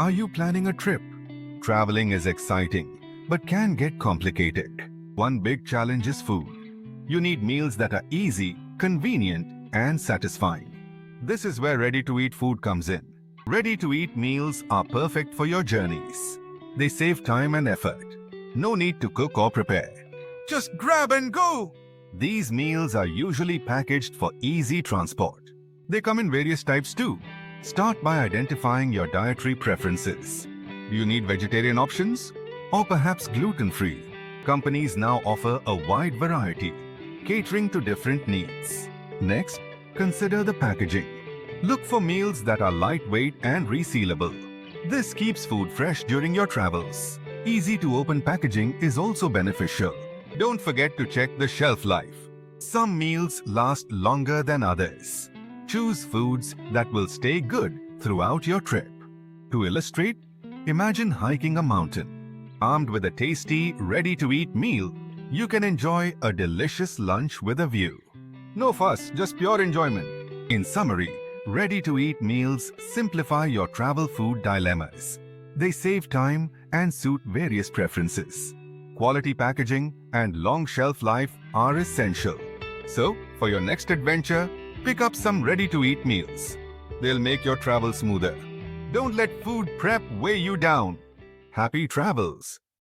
Are you planning a trip? Traveling is exciting, but can get complicated. One big challenge is food. You need meals that are easy, convenient, and satisfying. This is where ready-to-eat food comes in. Ready-to-eat meals are perfect for your journeys. They save time and effort. No need to cook or prepare. Just grab and go! These meals are usually packaged for easy transport. They come in various types too. Start by identifying your dietary preferences. Do you need vegetarian options? Or perhaps gluten-free? Companies now offer a wide variety, catering to different needs. Next, consider the packaging. Look for meals that are lightweight and resealable. This keeps food fresh during your travels. Easy-to-open packaging is also beneficial. Don't forget to check the shelf life. Some meals last longer than others. Choose foods that will stay good throughout your trip. To illustrate, imagine hiking a mountain. Armed with a tasty, ready-to-eat meal, you can enjoy a delicious lunch with a view. No fuss, just pure enjoyment. In summary, ready-to-eat meals simplify your travel food dilemmas. They save time and suit various preferences. Quality packaging and long shelf life are essential. So, for your next adventure, pick up some ready-to-eat meals. They'll make your travel smoother. Don't let food prep weigh you down. Happy travels!